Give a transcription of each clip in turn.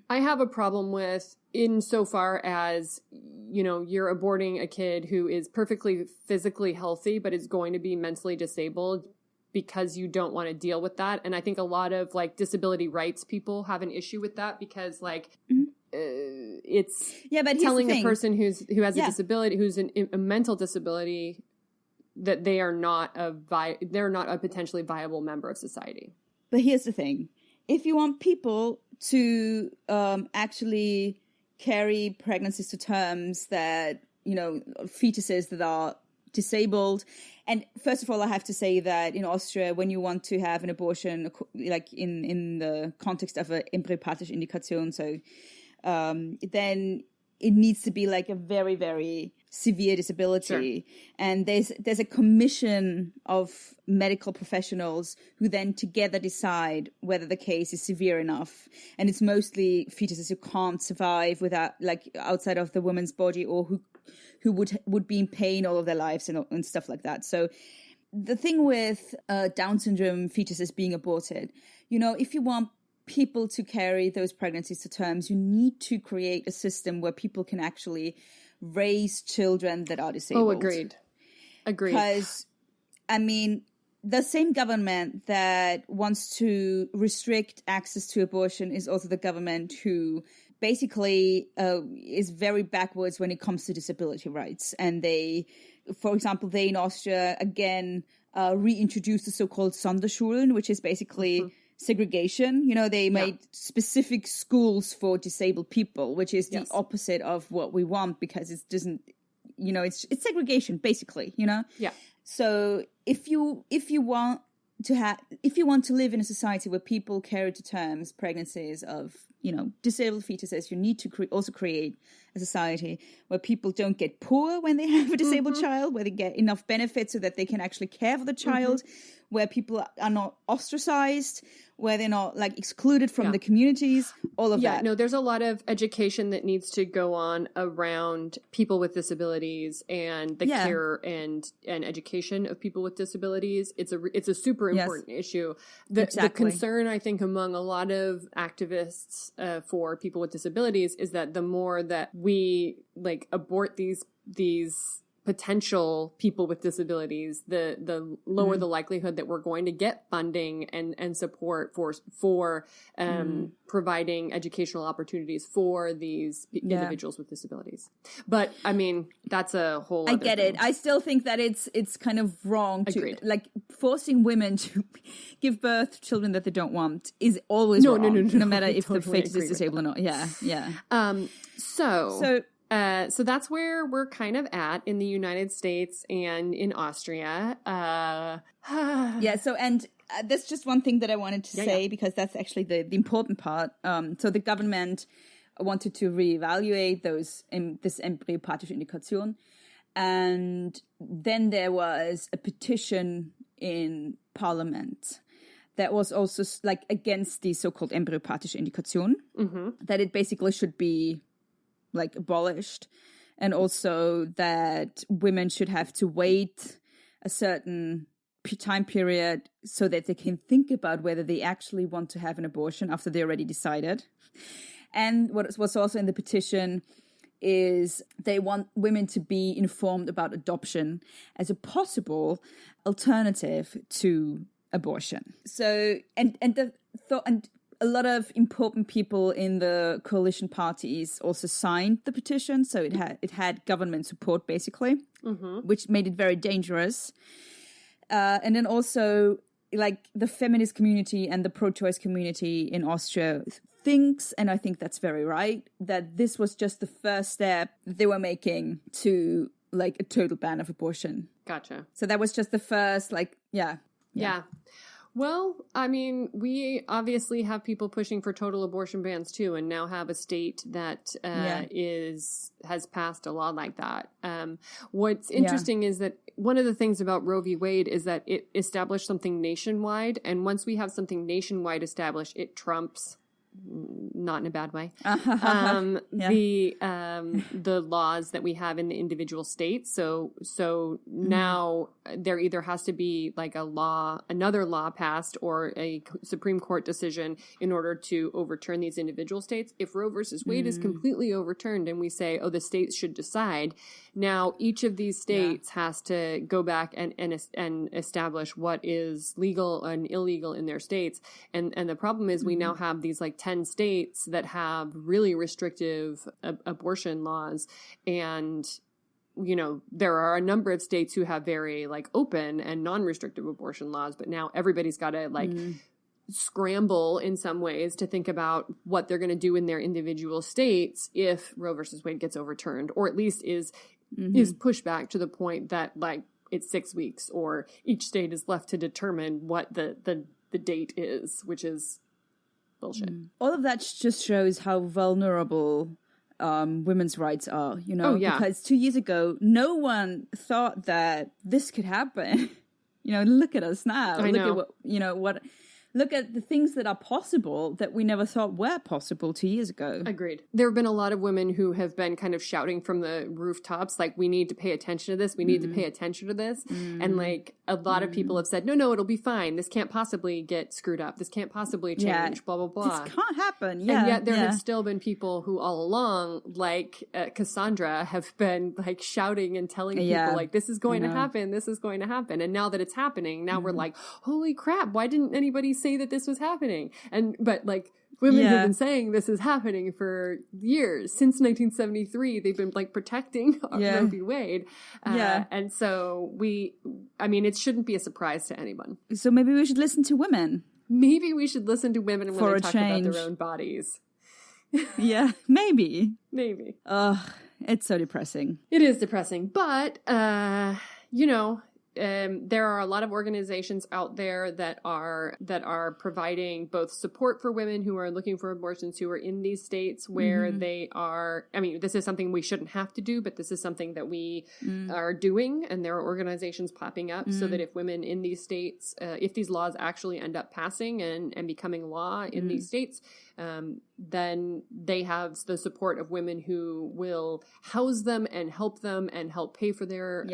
I have a problem with insofar as, you know, you're aborting a kid who is perfectly physically healthy, but is going to be mentally disabled because you don't want to deal with that. And I think a lot of like disability rights people have an issue with that because like it's but telling a person who has a disability, who's a mental disability, that they are not they're not a potentially viable member of society. But here's the thing. If you want people to actually carry pregnancies to terms that, you know, fetuses that are disabled. And first of all, I have to say that in Austria, when you want to have an abortion, like in the context of an embryopathische Indikation, so then it needs to be like a very, very severe disability. Sure. And there's a commission of medical professionals who then together decide whether the case is severe enough. And it's mostly fetuses who can't survive without, like, outside of the woman's body, or who would be in pain all of their lives and stuff like that. So the thing with Down syndrome fetuses being aborted, you know, if you want people to carry those pregnancies to terms, you need to create a system where people can actually raise children that are disabled. Oh, agreed. Because, I mean, the same government that wants to restrict access to abortion is also the government who basically is very backwards when it comes to disability rights. And they, for example, in Austria, again, reintroduced the so-called Sonderschulen, which is basically segregation. You know, they made specific schools for disabled people, which is the opposite of what we want, because it doesn't, you know, it's segregation basically, you know? Yeah. So if you want to live in a society where people carry to terms pregnancies of, you know, disabled fetuses, you need to also create a society where people don't get poor when they have a disabled child, where they get enough benefits so that they can actually care for the child, where people are not ostracized, where they're not like excluded from the communities, all of that. Yeah, no, there's a lot of education that needs to go on around people with disabilities and the care and education of people with disabilities. It's a super important issue. The concern, I think, among a lot of activists for people with disabilities is that the more that we like abort these potential people with disabilities, the lower the likelihood that we're going to get funding and support for providing educational opportunities for these individuals with disabilities. But I mean, that's a whole other get thing. it. I still think that it's kind of wrong Agreed. to like forcing women to give birth to children that they don't want is always wrong. No matter if the fetus is disabled or not. Yeah. So that's where we're kind of at in the United States and in Austria. So, and there's just one thing that I wanted to say, because that's actually the important part. So the government wanted to reevaluate this embryopathische Indikation. And then there was a petition in parliament that was also like against the so-called embryopathische Indikation, that it basically should be like abolished, and also that women should have to wait a certain time period so that they can think about whether they actually want to have an abortion after they already decided. And what was also in the petition is they want women to be informed about adoption as a possible alternative to abortion. So, and a lot of important people in the coalition parties also signed the petition, so it had government support basically, which made it very dangerous. And then also, like, the feminist community and the pro-choice community in Austria thinks, and I think that's very right, that this was just the first step they were making to like a total ban of abortion. Gotcha. So that was just the first, Yeah. Well, I mean, we obviously have people pushing for total abortion bans too, and now have a state that has passed a law like that. What's interesting is that one of the things about Roe v. Wade is that it established something nationwide, and once we have something nationwide established, it trumps not in a bad way. Yeah. The laws that we have in the individual states. So now there either has to be like another law passed or a Supreme Court decision in order to overturn these individual states. If Roe versus Wade is completely overturned and we say, oh, the states should decide, now each of these states has to go back and establish what is legal and illegal in their states. And the problem is we now have these like 10 states that have really restrictive abortion laws. And, you know, there are a number of states who have very like open and non-restrictive abortion laws, but now everybody's got to like scramble in some ways to think about what they're going to do in their individual states if Roe versus Wade gets overturned, or at least is pushed back to the point that like it's 6 weeks, or each state is left to determine what the date is, which is bullshit. All of that just shows how vulnerable women's rights are, you know, because 2 years ago, no one thought that this could happen. You know, look at us now. Look at the things that are possible that we never thought were possible 2 years ago. Agreed. There have been a lot of women who have been kind of shouting from the rooftops, like, we need to pay attention to this. We need to pay attention to this. And like a lot of people have said, no, it'll be fine. This can't possibly get screwed up. This can't possibly change, blah, blah, blah. This can't happen. And yet there have still been people who all along, like Cassandra, have been like shouting and telling people like, this is going to happen. This is going to happen. And now that it's happening, now we're like, holy crap, why didn't anybody say that this was happening? But like women have been saying this is happening for years. Since 1973, they've been like protecting Roe v. Wade. And so it shouldn't be a surprise to anyone. So maybe we should listen to women. Maybe we should listen to women when they talk about their own bodies. Yeah, maybe. Maybe. Ugh, it's so depressing. It is depressing. But, you know, there are a lot of organizations out there that are providing both support for women who are looking for abortions, who are in these states where they are. I mean, this is something we shouldn't have to do, but this is something that we are doing, and there are organizations popping up so that if women in these states, if these laws actually end up passing and becoming law in these states, then they have the support of women who will house them and help pay for their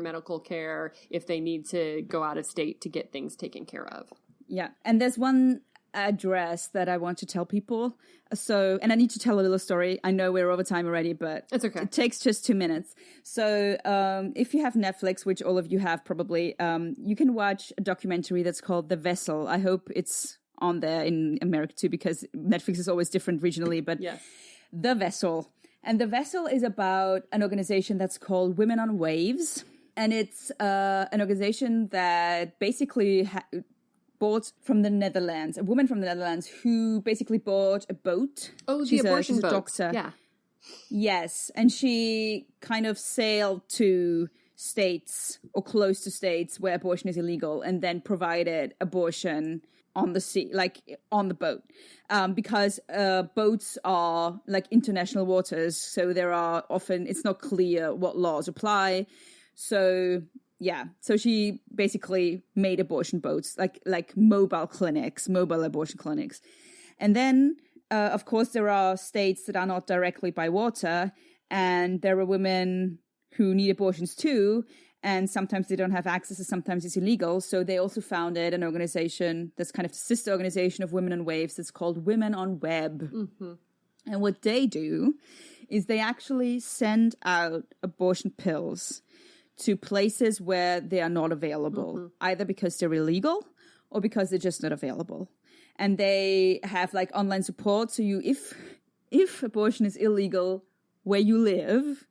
medical care if they need to go out of state to get things taken care of. Yeah. And there's one address that I want to tell people. So, and I need to tell a little story. I know we're over time already, but it's okay. It takes just 2 minutes. So if you have Netflix, which all of you have probably, you can watch a documentary that's called The Vessel. I hope it's on there in America too, because Netflix is always different regionally, but yes. The Vessel. And The Vessel is about an organization that's called Women on Waves. And it's an organization that basically bought from the Netherlands, a woman from the Netherlands who basically bought a boat. Oh, she's the abortion boat. Doctor. Yeah. Yes. And she kind of sailed to states or close to states where abortion is illegal and then provided abortion on the sea, like on the boat, because boats are like international waters. So there are often, it's not clear what laws apply. So yeah, so she basically made abortion boats, like mobile abortion clinics. And then, of course, there are states that are not directly by water, and there are women who need abortions too. And sometimes they don't have access, and sometimes it's illegal. So they also founded an organization that's kind of the sister organization of Women on Waves. It's called Women on Web. Mm-hmm. And what they do is they actually send out abortion pills to places where they are not available, either because they're illegal or because they're just not available. And they have like online support. So if abortion is illegal where you live,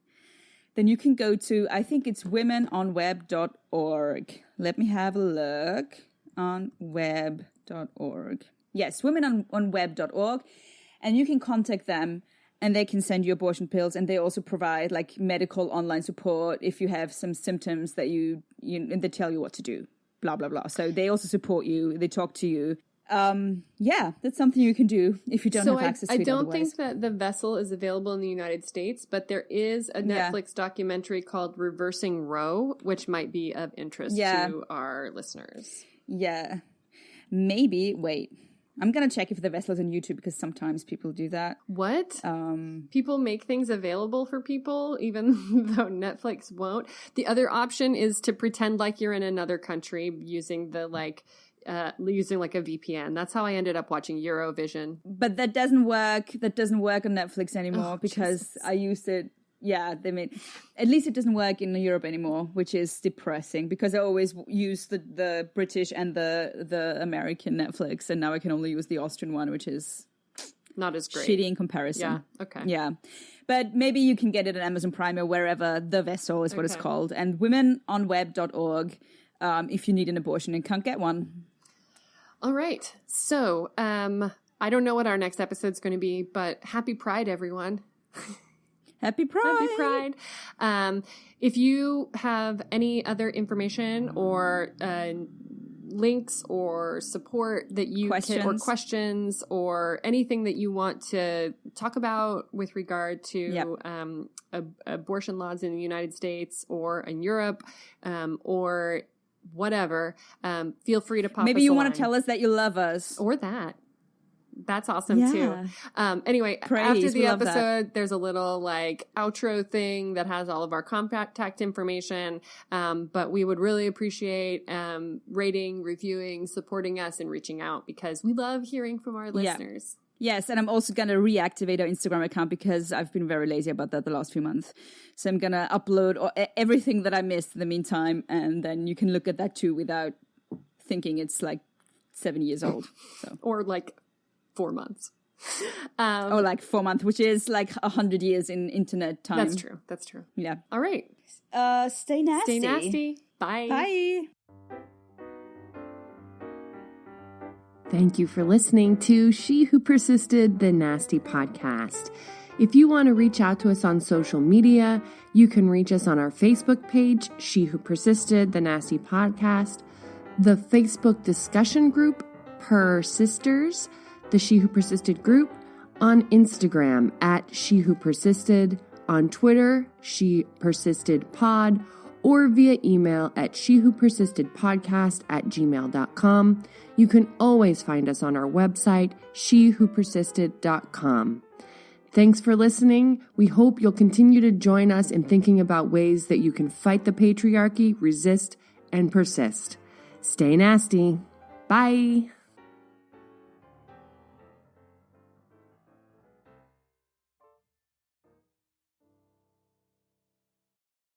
then you can go to, I think it's womenonweb.org. Let me have a look. On web.org. Yes, womenonweb.org. And you can contact them and they can send you abortion pills. And they also provide like medical online support if you have some symptoms that and they tell you what to do, blah, blah, blah. So they also support you. They talk to you. Yeah, that's something you can do if you don't have access to it. I don't think that The Vessel is available in the United States, but there is a Netflix documentary called Reversing Roe, which might be of interest to our listeners. Yeah. Maybe, wait, I'm going to check if the vessel is on YouTube because sometimes people do that. What? People make things available for people even though Netflix won't. The other option is to pretend like you're in another country using the using like a VPN. That's how I ended up watching Eurovision. But that doesn't work. That doesn't work on Netflix anymore because Jesus. I used it. Yeah, at least it doesn't work in Europe anymore, which is depressing because I always use the British and the American Netflix, and now I can only use the Austrian one, which is not as great. Shitty in comparison. Yeah, okay. Yeah. But maybe you can get it on Amazon Prime or wherever. The Vessel is what it's called. And womenonweb.org if you need an abortion and can't get one. All right. So I don't know what our next episode's going to be, but happy Pride, everyone. Happy Pride. Happy Pride. If you have any other information or links or support that you or questions or anything that you want to talk about with regard to abortion laws in the United States or in Europe or whatever, feel free to pop Maybe us you a want line. to tell us that you love us. Or that. That's awesome too. Anyway, Praise, after the episode, there's a little outro thing that has all of our contact information. But we would really appreciate rating, reviewing, supporting us, and reaching out because we love hearing from our listeners. Yes, and I'm also going to reactivate our Instagram account because I've been very lazy about that the last few months. So I'm going to upload everything that I missed in the meantime, and then you can look at that too without thinking it's 7 years old. So or 4 months. Or 4 months, which is 100 years in internet time. That's true. Yeah. All right. Stay nasty. Stay nasty. Bye. Bye. Thank you for listening to She Who Persisted, the Nasty Podcast. If you want to reach out to us on social media, you can reach us on our Facebook page, She Who Persisted, the Nasty Podcast, the Facebook discussion group, Persisters, the She Who Persisted group, on Instagram at She Who Persisted, on Twitter, She Persisted Pod, or via email at shewhopersistedpodcast@gmail.com. You can always find us on our website, shewhopersisted.com. Thanks for listening. We hope you'll continue to join us in thinking about ways that you can fight the patriarchy, resist, and persist. Stay nasty. Bye.